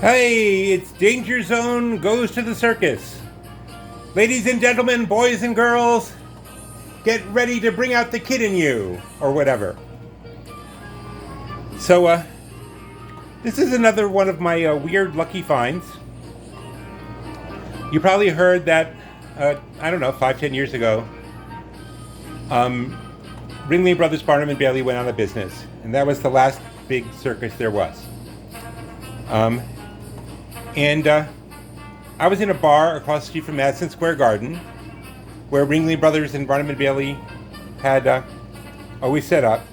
Hey, it's Danger Zone goes to the circus. Ladies and gentlemen, boys and girls, get ready to bring out the kid in you, or whatever. So, this is another one of my weird lucky finds. You probably heard that, 5-10 years ago, Ringling Brothers Barnum and Bailey went out of business, and that was the last big circus there was. I was in a bar across the street from Madison Square Garden, where Ringling Brothers and Barnum and Bailey had always set up.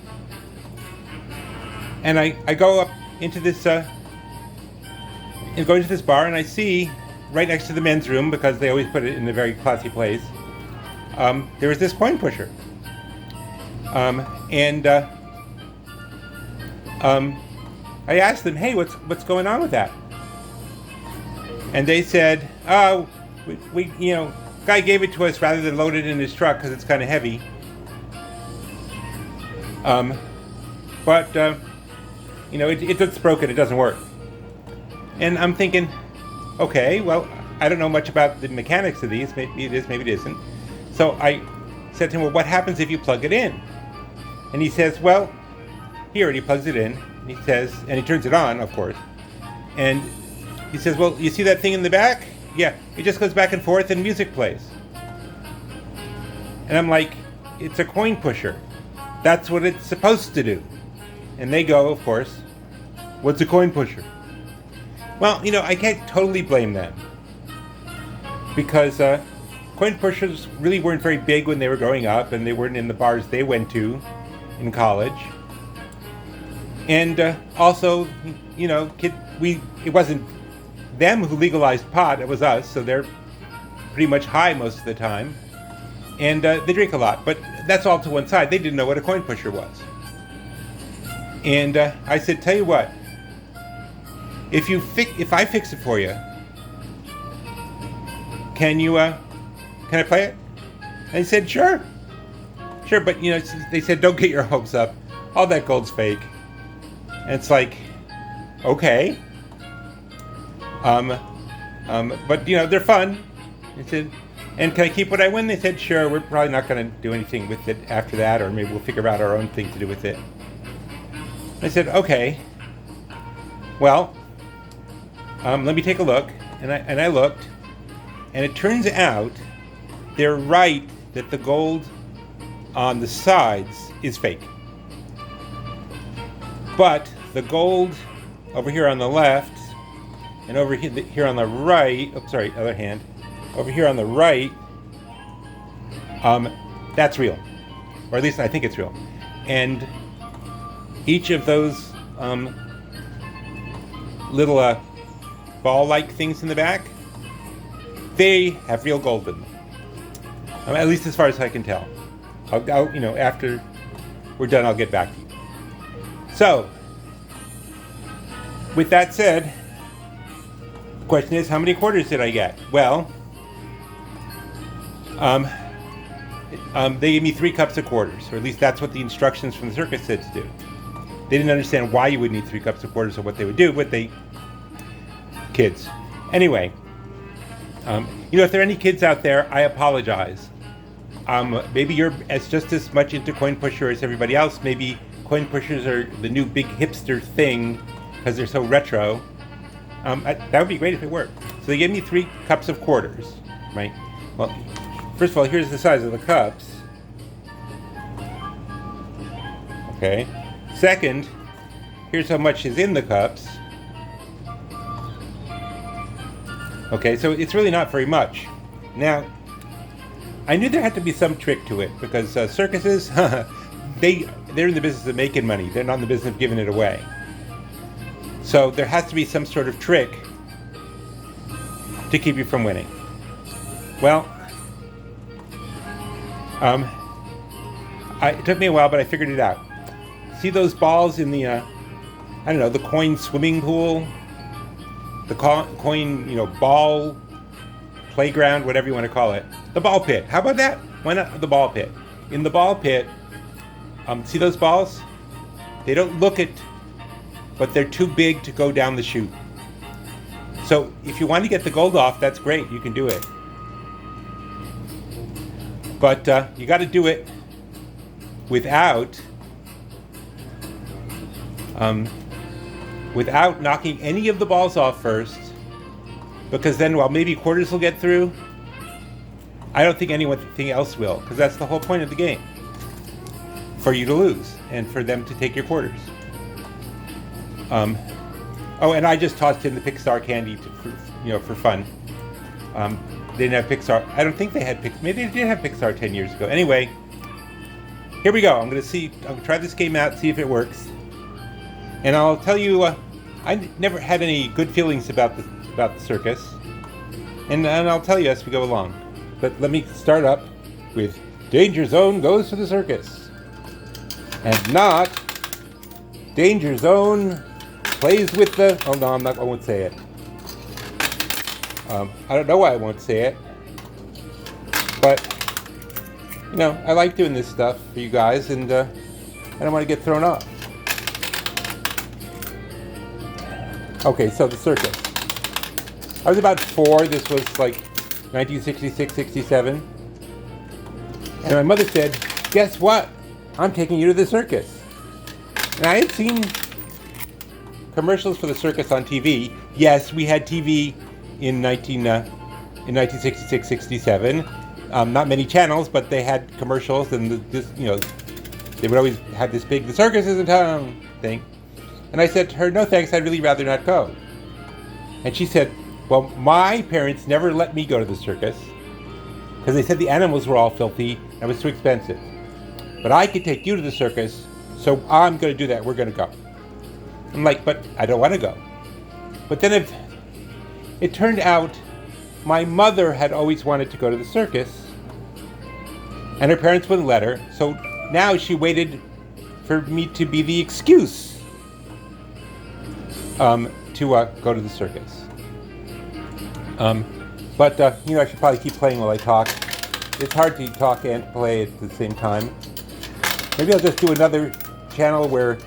And I go up into this, bar, and I see right next to the men's room, because they always put it in a very classy place, there was this coin pusher. I asked them, "Hey, what's going on with that?" And they said, "Oh, we guy gave it to us rather than load it in his truck because it's kind of heavy. It's broken. It doesn't work." And I'm thinking, okay, well, I don't know much about the mechanics of these. Maybe it is, maybe it isn't. So I said to him, "Well, what happens if you plug it in?" And he says, "Well, here," and he plugs it in. And he says, and he turns it on, of course. And he says, "Well, you see that thing in the back? Yeah, it just goes back and forth and music plays." And I'm like, "It's a coin pusher. That's what it's supposed to do." And they go, of course, "What's a coin pusher?" Well, I can't totally blame them, because coin pushers really weren't very big when they were growing up, and they weren't in the bars they went to in college. And also, it wasn't them who legalized pot, it was us, so they're pretty much high most of the time. And they drink a lot, but that's all to one side. They didn't know what a coin pusher was. And I said, "Tell you what, if I fix it for you, can I play it?" And he said, Sure, but they said, "Don't get your hopes up. All that gold's fake." And it's like, okay. But they're fun. He said, "And can I keep what I win?" They said, "Sure, we're probably not going to do anything with it after that, or maybe we'll figure out our own thing to do with it." I said, "Okay. Well, let me take a look." And I looked, and it turns out they're right that the gold on the sides is fake. But the gold over here on the left and over here on the right, other hand, over here on the right, that's real. Or at least I think it's real. And each of those little ball-like things in the back, they have real gold in them. At least as far as I can tell. I'll after we're done, I'll get back to you. So, with that said, the question is, how many quarters did I get? Well, they gave me 3 cups of quarters, or at least that's what the instructions from the circus said to do. They didn't understand why you would need 3 cups of quarters or what they would do, but kids. Anyway, if there are any kids out there, I apologize. Maybe you're just as much into coin pusher as everybody else. Maybe coin pushers are the new big hipster thing because they're so retro. That would be great if it worked. So they gave me 3 cups of quarters, right? Well, first of all, here's the size of the cups. Okay. Second, here's how much is in the cups. Okay, so it's really not very much. Now, I knew there had to be some trick to it, because circuses, they're in the business of making money. They're not in the business of giving it away. So there has to be some sort of trick to keep you from winning. Well, it took me a while, but I figured it out. See those balls in the, the coin swimming pool? The coin, ball playground, whatever you want to call it. The ball pit. How about that? Why not the ball pit? In the ball pit, see those balls? They don't look it, but they're too big to go down the chute. So if you want to get the gold off, that's great. You can do it. But you got to do it without knocking any of the balls off first, because then while maybe quarters will get through, I don't think anything else will, because that's the whole point of the game, for you to lose and for them to take your quarters. Oh, and I just tossed in the Pixar candy for fun. They didn't have Pixar. I don't think they had Pixar. Maybe they did have Pixar 10 years ago. Anyway, here we go. I'm going to try this game out, see if it works. And I'll tell you, I never had any good feelings about the circus. And I'll tell you as we go along. But let me start up with Danger Zone goes to the circus. And not Danger Zone plays with the... Oh no, I won't say it. I don't know why I won't say it. But, I like doing this stuff for you guys, and I don't want to get thrown off. Okay, so the circus. I was about 4. This was like 1966, 67. And my mother said, guess what? I'm taking you to the circus. And I had seen commercials for the circus on TV. Yes, we had TV in 1966, 67. Not many channels, but they had commercials, and they would always have this big, the circus is in town thing. And I said to her, no thanks, I'd really rather not go. And she said, well, my parents never let me go to the circus because they said the animals were all filthy and it was too expensive. But I could take you to the circus, so I'm going to do that. We're going to go. I'm like, but I don't want to go. But then it turned out my mother had always wanted to go to the circus, and her parents wouldn't let her. So now she waited for me to be the excuse to go to the circus. But I should probably keep playing while I talk. It's hard to talk and play at the same time. Maybe I'll just do another channel where,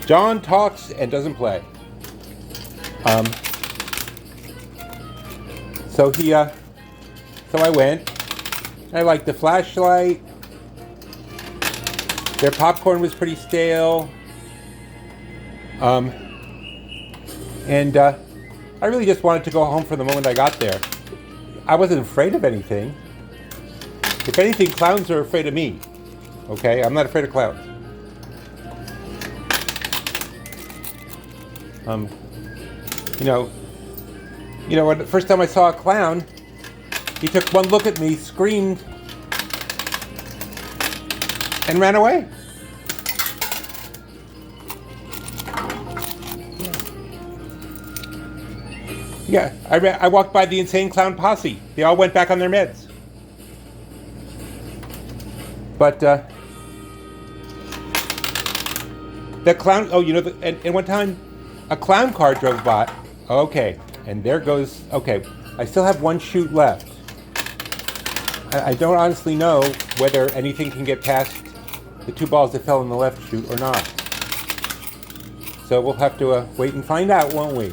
John talks and doesn't play. So I went. I liked the flashlight. Their popcorn was pretty stale. And I really just wanted to go home from the moment I got there. I wasn't afraid of anything. If anything, clowns are afraid of me. Okay? I'm not afraid of clowns. When the first time I saw a clown, he took one look at me, screamed, and ran away. Yeah, I walked by the insane clown posse. They all went back on their meds. But the clown. Oh, and one time, a clown car drove by. Okay, and there goes. Okay, I still have one chute left. I don't honestly know whether anything can get past the 2 balls that fell in the left chute or not. So we'll have to wait and find out, won't we?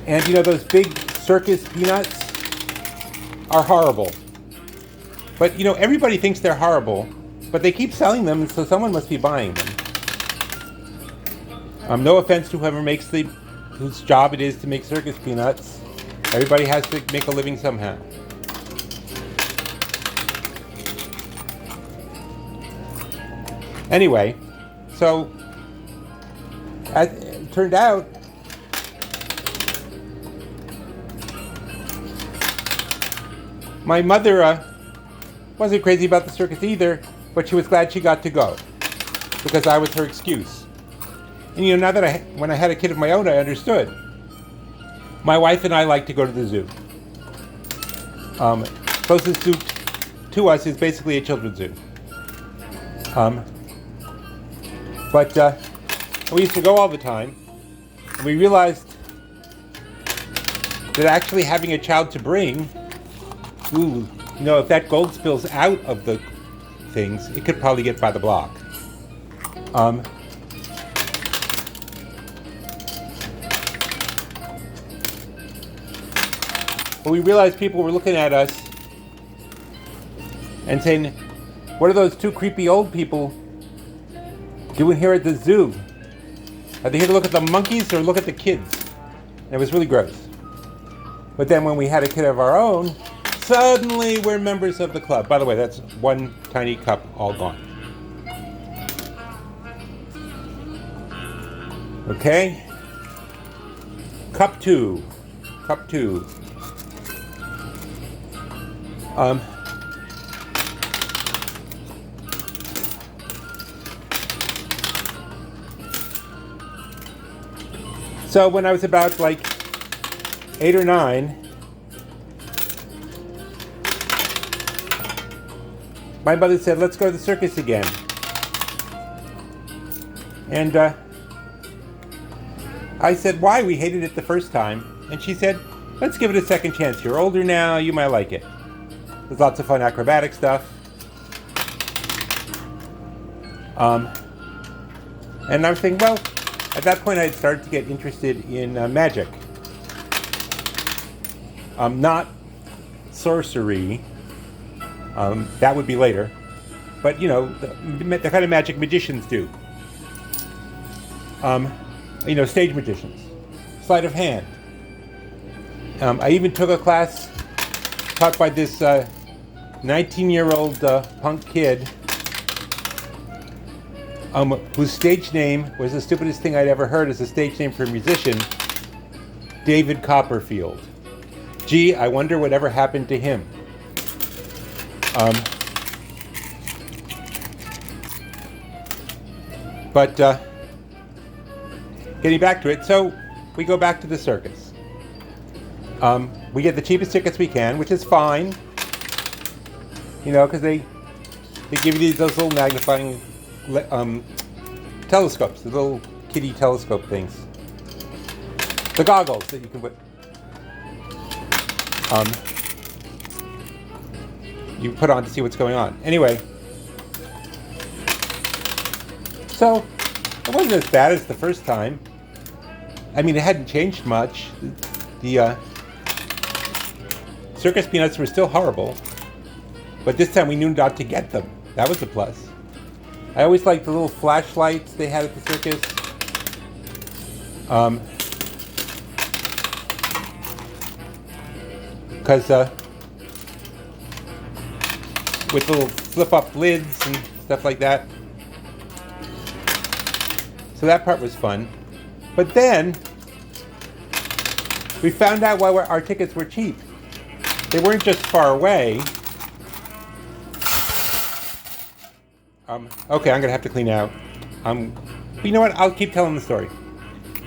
And those big circus peanuts are horrible. But everybody thinks they're horrible, but they keep selling them, so someone must be buying them. No offense to whoever whose job it is to make circus peanuts. Everybody has to make a living somehow. Anyway, so as it turned out, my mother wasn't crazy about the circus either, but she was glad she got to go because I was her excuse. And now that when I had a kid of my own, I understood. My wife and I like to go to the zoo. Closest zoo to us is basically a children's zoo. But we used to go all the time, and we realized that actually having a child to bring, if that gold spills out of the things, it could probably get by the block. But we realized people were looking at us and saying, what are those two creepy old people doing here at the zoo? Are they here to look at the monkeys or look at the kids? And it was really gross. But then when we had a kid of our own, suddenly we're members of the club. By the way, that's one tiny cup all gone. Okay. Cup two. So when I was about like 8 or 9, my mother said, let's go to the circus again. And I said, why? We hated it the first time. And she said, let's give it a second chance. You're older now, you might like it. There's lots of fun acrobatic stuff. And I was thinking, well, at that point I had started to get interested in magic. Not sorcery. That would be later. But, the kind of magic magicians do. Stage magicians. Sleight of hand. I even took a class taught by this 19-year-old punk kid whose stage name was the stupidest thing I'd ever heard as a stage name for a musician, David Copperfield. Gee, I wonder whatever happened to him. But getting back to it, so we go back to the circus. We get the cheapest tickets we can, which is fine, because they give you those little magnifying telescopes, the little kiddie telescope things, the goggles that you can put. You put on to see what's going on. Anyway, so it wasn't as bad as the first time. I mean, it hadn't changed much. The circus peanuts were still horrible, but this time we knew not to get them. That was a plus. I always liked the little flashlights they had at the circus. Because with little flip-up lids and stuff like that. So that part was fun. But then we found out why our tickets were cheap. They weren't just far away. Okay, I'm gonna have to clean out. But you know what? I'll keep telling the story.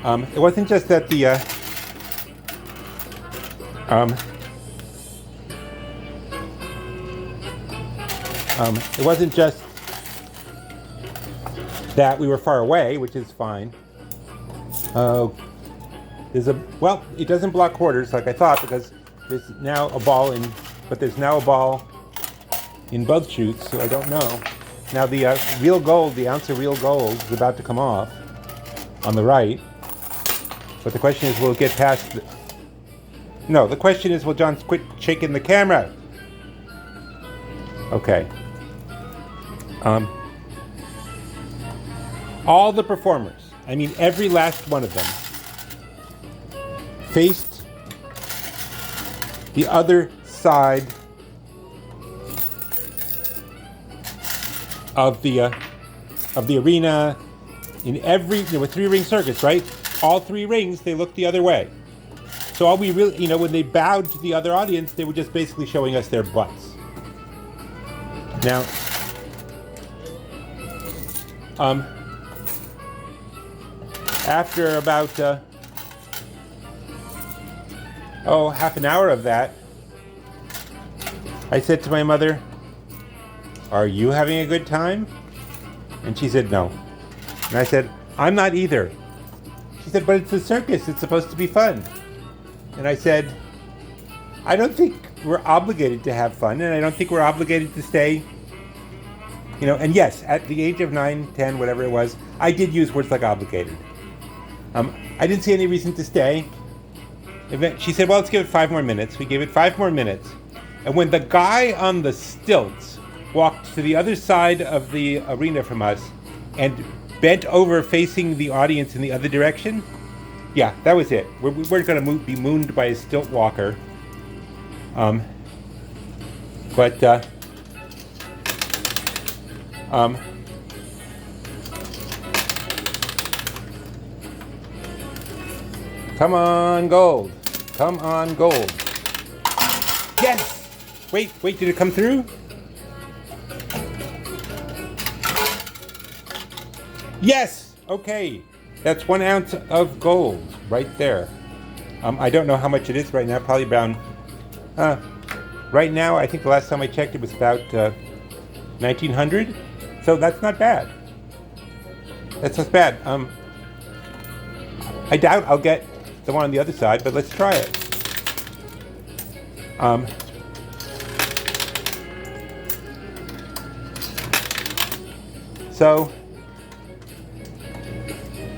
It wasn't just that the it wasn't just that we were far away, which is fine. It doesn't block quarters like I thought, because there's now a ball in both chutes, so I don't know. Now the real gold, the ounce of real gold is about to come off on the right. But the question is, will it get past the question is, will John quit shaking the camera? Okay. All the performers, I mean every last one of them, faced the other side of the arena. In every, with 3-ring circus, right? All 3 rings, they looked the other way. So all we really, when they bowed to the other audience, they were just basically showing us their butts. Now, after about half an hour of that, I said to my mother, "Are you having a good time?" And she said no. And I said, "I'm not either." She said, "But it's a circus, it's supposed to be fun." And I said, "I don't think we're obligated to have fun, and I don't think we're obligated to stay. And yes, at the age of 9, 10, whatever it was, I did use words like obligated. I didn't see any reason to stay. She said, well, let's give it 5 more minutes. We gave it 5 more minutes. And when the guy on the stilts walked to the other side of the arena from us and bent over facing the audience in the other direction, yeah, that was it. We weren't going to be mooned by a stilt walker. Come on, gold. Come on, gold. Yes! Wait, did it come through? Yes! Okay. That's 1 ounce of gold right there. I don't know how much it is right now. Probably around... right now, I think the last time I checked, it was about 1,900. So that's not bad. That's not bad. I doubt I'll get the one on the other side, but let's try it. So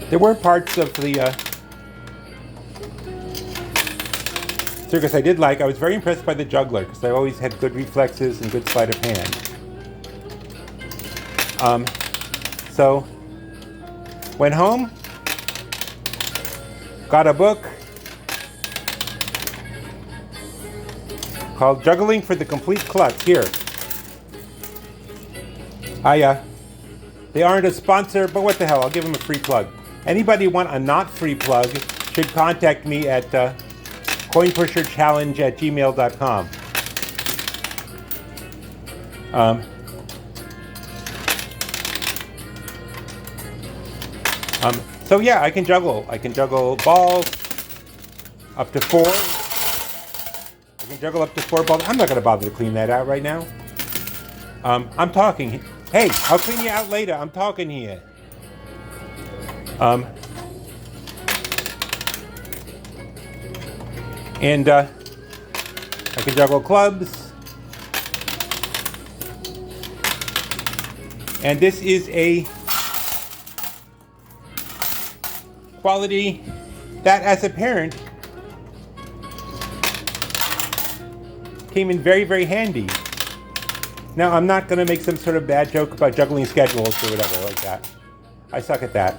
there were parts of the circus I did like. I was very impressed by the juggler because I always had good reflexes and good sleight of hand. So went home, got a book called Juggling for the Complete Klutz. Here. They aren't a sponsor, but what the hell, I'll give them a free plug. Anybody want a not free plug should contact me at coinpusherchallenge@gmail.com. So yeah, I can juggle. I can juggle balls up to 4. I can juggle up to 4 balls. I'm not going to bother to clean that out right now. I'm talking. Hey, I'll clean you out later. I'm talking here. And I can juggle clubs. And this is a quality that, as a parent, came in very, very handy. Now, I'm not going to make some sort of bad joke about juggling schedules or whatever like that. I suck at that.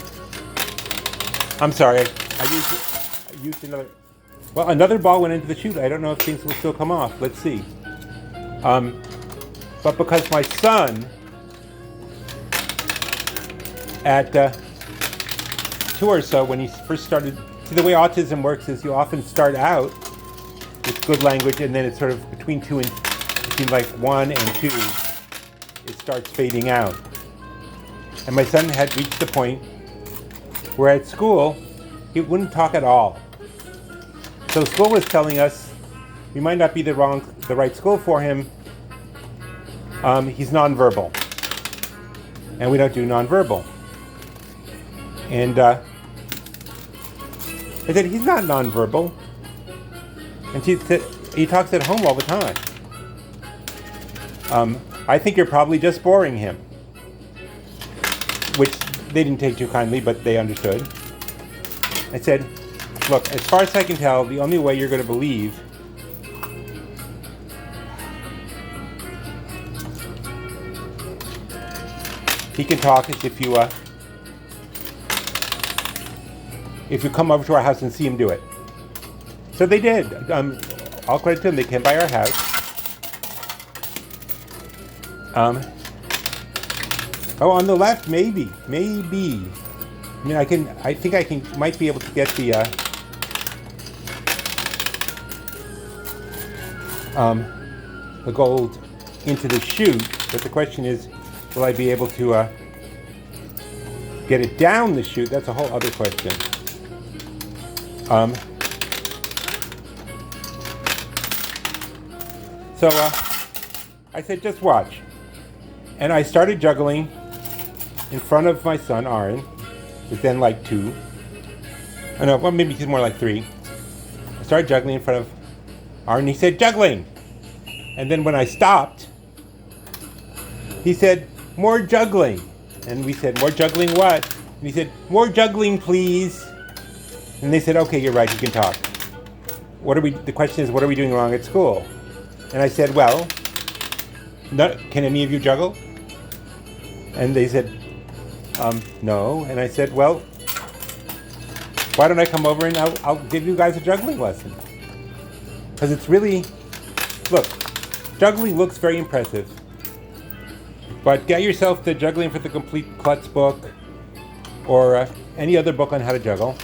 I'm sorry. I used another... Well, another ball went into the chute. I don't know if things will still come off. Let's see. But because my son, at 2 or so, when he first started... See, the way autism works is you often start out with good language, and then it's sort of between like 1 and 2, it starts fading out. And my son had reached the point where at school, he wouldn't talk at all. So school was telling us we might not be the right school for him. He's nonverbal, and we don't do nonverbal. And I said, he's not nonverbal. And she said, he talks at home all the time. I think you're probably just boring him. Which they didn't take too kindly, but they understood. I said, look, as far as I can tell, the only way you're going to believe he can talk is if you come over to our house and see him do it. So they did. All credit to them. They came by our house. On the left, maybe. I mean, might be able to get the gold into the chute, but the question is, will I be able to get it down the chute? That's a whole other question. So I said, just watch. And I started juggling in front of my son, Aaron, who's then like 2. I don't know, well, maybe he's more like 3. I started juggling in front of Aaron, and he said, juggling! And then when I stopped, he said, more juggling. And we said, more juggling what? And he said, more juggling, please. And they said, okay, you're right, you can talk. The question is, what are we doing wrong at school? And I said, well, can any of you juggle? And they said, no. And I said, well, why don't I come over and I'll give you guys a juggling lesson? Because it's really, look, juggling looks very impressive. But get yourself the Juggling for the Complete Klutz book or any other book on how to juggle.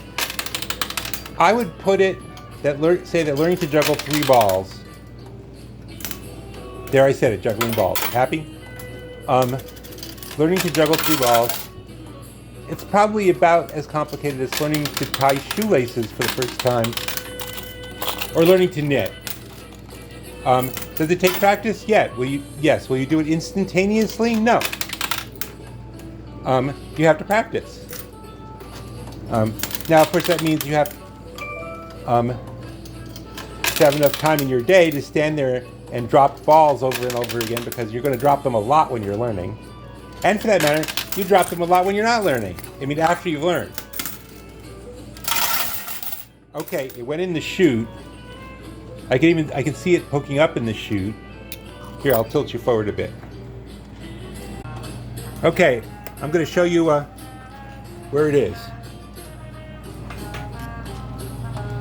I would put it say that learning to juggle 3 balls. There, I said it, juggling balls. Happy? Learning to juggle 3 balls. It's probably about as complicated as learning to tie shoelaces for the first time or learning to knit. Does it take practice? Yes. Will you do it instantaneously? No. You have to practice. Now, of course, that means you have to have enough time in your day to stand there and drop balls over and over again, because you're going to drop them a lot when you're learning. And for that matter, you drop them a lot when you're not learning. I mean, after you've learned. Okay, it went in the chute. I can see it poking up in the chute. Here, I'll tilt you forward a bit. Okay, I'm going to show you where it is.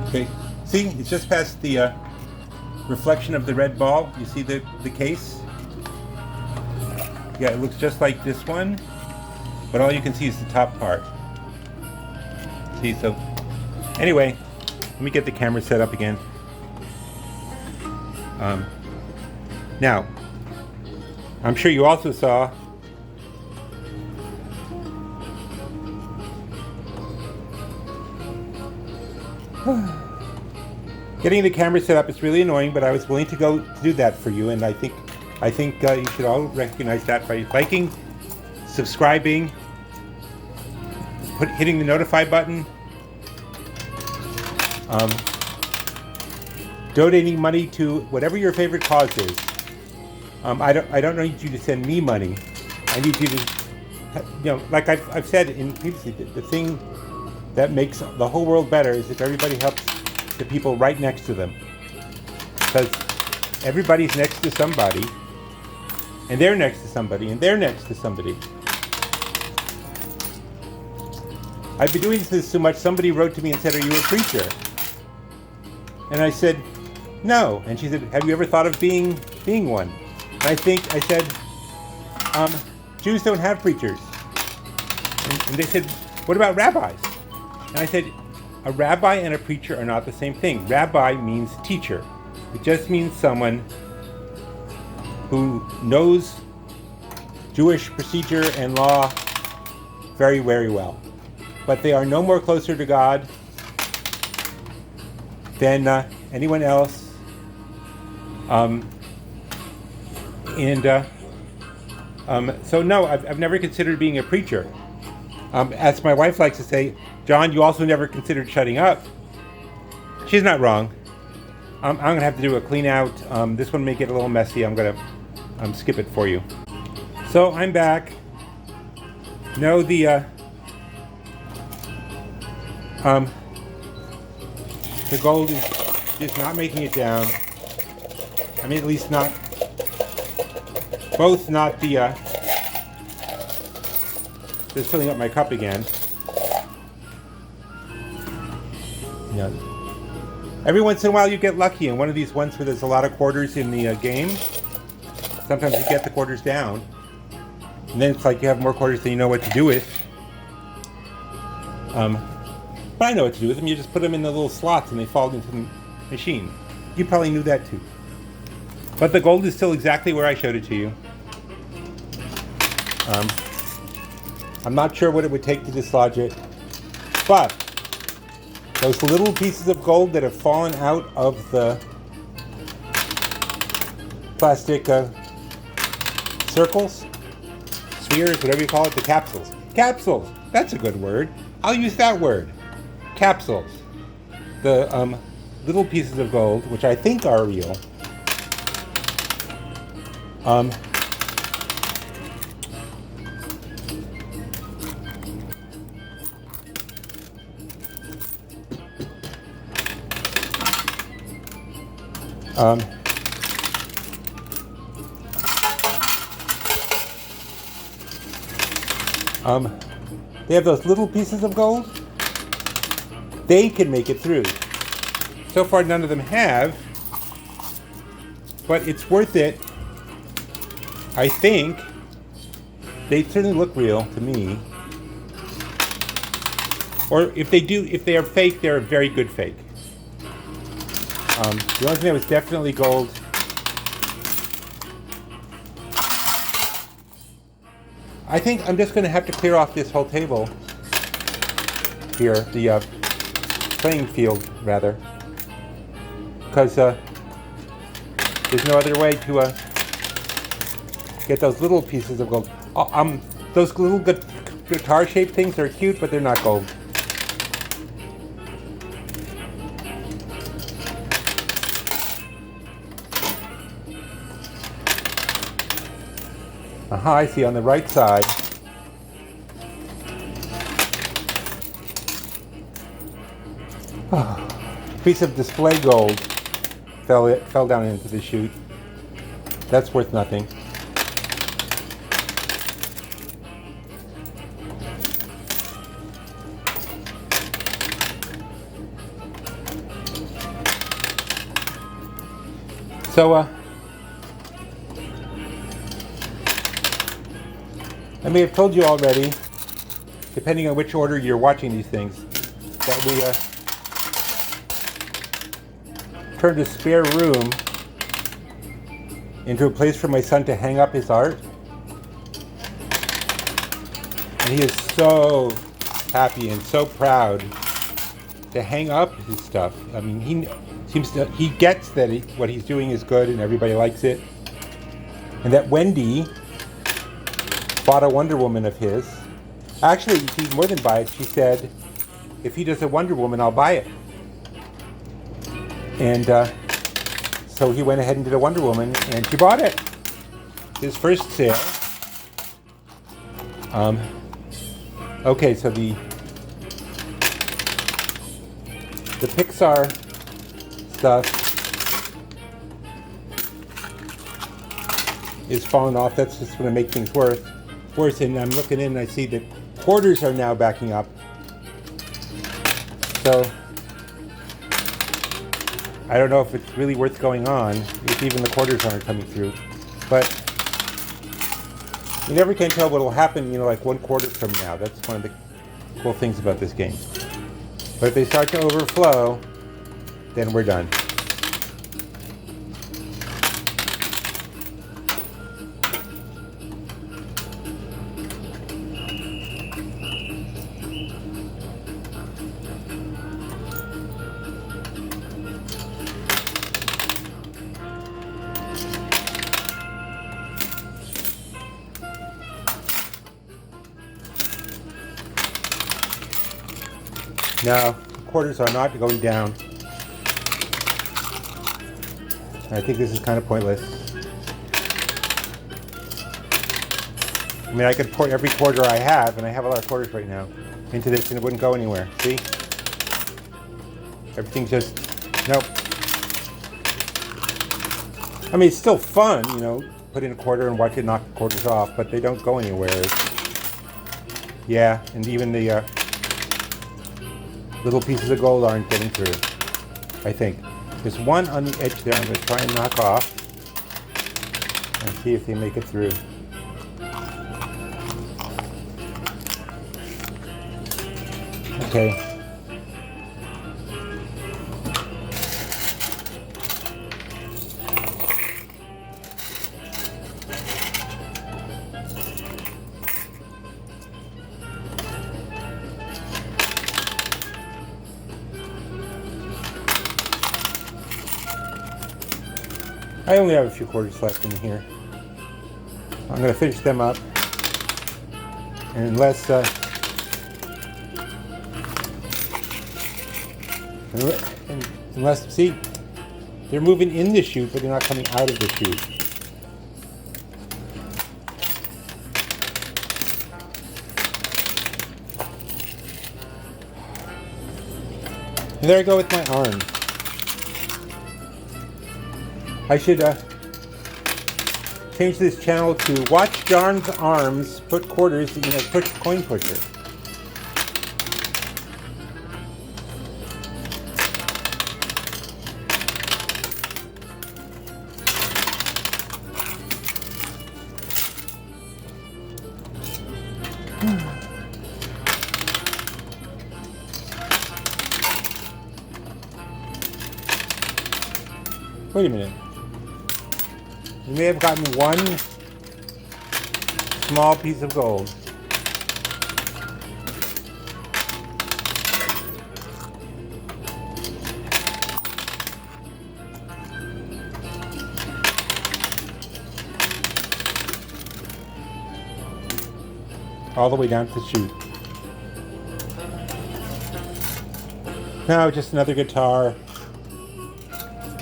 Okay, see, it's just past the reflection of the red ball. You see the case? Yeah, it looks just like this one, but all you can see is the top part. See, so anyway, let me get the camera set up again. Now, I'm sure you also saw getting the camera set up is really annoying, but I was willing to go to do that for you, and I think you should all recognize that by liking, subscribing, hitting the notify button, donating money to whatever your favorite cause is. I don't need you to send me money. I need you to, like I've said previously, the thing that makes the whole world better is if everybody helps the people right next to them. Because everybody's next to somebody, and they're next to somebody, and they're next to somebody. I've been doing this so much, somebody wrote to me and said, "Are you a preacher?" And I said, "No." And she said, "Have you ever thought of being one?" And I said, Jews don't have preachers. And they said, "What about rabbis?" And I said, a rabbi and a preacher are not the same thing. Rabbi means teacher. It just means someone who knows Jewish procedure and law very, very well. But they are no more closer to God than anyone else. So no, I've never considered being a preacher. As my wife likes to say, "John, you also never considered shutting up." She's not wrong. I'm going to have to do a clean out. This one may get a little messy. I'm going to skip it for you. So I'm back. No, the gold is just not making it down. I mean, at least not, both not the, just filling up my cup again. Yeah. Every once in a while you get lucky, and one of these ones where there's a lot of quarters in the game, sometimes you get the quarters down, and then it's like you have more quarters than you know what to do with. But I know what to do with them. You just put them in the little slots and they fall into the machine. You probably knew that too. But the gold is still exactly where I showed it to you. I'm not sure what it would take to dislodge it, but those little pieces of gold that have fallen out of the plastic circles, spheres, whatever you call it, the capsules. Capsules! That's a good word. I'll use that word. Capsules. The little pieces of gold, which I think are real, Um, um, they have those little pieces of gold. They can make it through. So far, none of them have, but it's worth it. I think they certainly look real to me. Or if they are fake, they're a very good fake. The only thing that was definitely gold. I think I'm just going to have to clear off this whole table here, the playing field rather, because there's no other way to get those little pieces of gold. Those little guitar-shaped things are cute, but they're not gold. Aha, I see on the right side. Piece of display gold fell down into the chute. That's worth nothing. So, I may have told you already, depending on which order you're watching these things, that we turned a spare room into a place for my son to hang up his art. And he is so happy and so proud to hang up his stuff. I mean, he gets that what he's doing is good and everybody likes it. And that Wendy bought a Wonder Woman of his. Actually, she more than buy it. She said, if he does a Wonder Woman, I'll buy it. And so he went ahead and did a Wonder Woman, and she bought it. His first sale. Okay, so the Pixar stuff is falling off. That's just going to make things worse. And I'm looking in and I see that quarters are now backing up. So I don't know if it's really worth going on if even the quarters aren't coming through. But you never can tell what will happen, like 1 quarter from now. That's one of the cool things about this game. But if they start to overflow, then we're done. No, quarters are not going down. I think this is kind of pointless. I mean, I could pour every quarter I have, and I have a lot of quarters right now, into this and it wouldn't go anywhere. See? Everything's just, nope. I mean, it's still fun, put in a quarter and watch it knock the quarters off, but they don't go anywhere. Yeah, and even the little pieces of gold aren't getting through, I think. There's one on the edge there I'm going to try and knock off and see if they make it through. Okay. I only have a few quarters left in here. I'm going to finish them up. And unless, see, they're moving in the chute, but they're not coming out of the chute. And there I go with my arms. I should change this channel to Watch John's Arms Put Quarters in a Coin Pusher. Wait a minute. You may have gotten one small piece of gold. All the way down to the chute. Now just another guitar.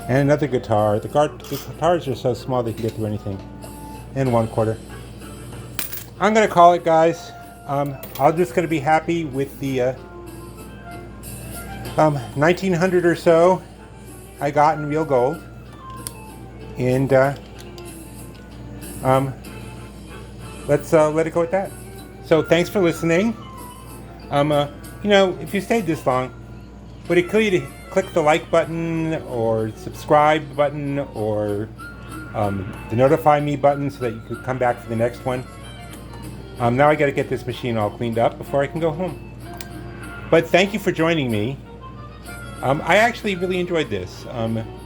And another guitar. The guitars are so small they can get through anything. And 1/4. I'm going to call it, guys. I'm just going to be happy with the 1900 or so I got in real gold. And let's let it go at that. So thanks for listening. If you stayed this long, would it kill you to click the like button or subscribe button or the notify me button so that you could come back for the next one? Now I got to get this machine all cleaned up before I can go home. But thank you for joining me. I actually really enjoyed this.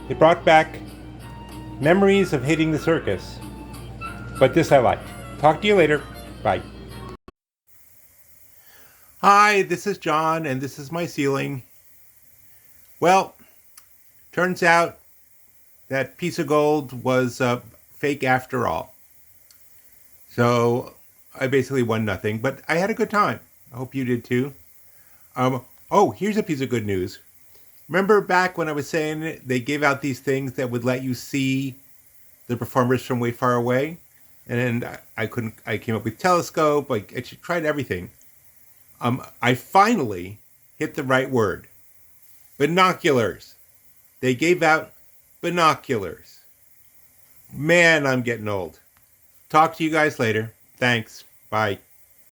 It brought back memories of hitting the circus. But this I liked. Talk to you later. Bye. Hi, this is John, and this is my ceiling. Well, turns out that piece of gold was fake after all. So I basically won nothing, but I had a good time. I hope you did too. Here's a piece of good news. Remember back when I was saying they gave out these things that would let you see the performers from way far away? And I came up with telescope, I tried everything. I finally hit the right word. Binoculars. They gave out binoculars. Man, I'm getting old. Talk to you guys later. Thanks. Bye.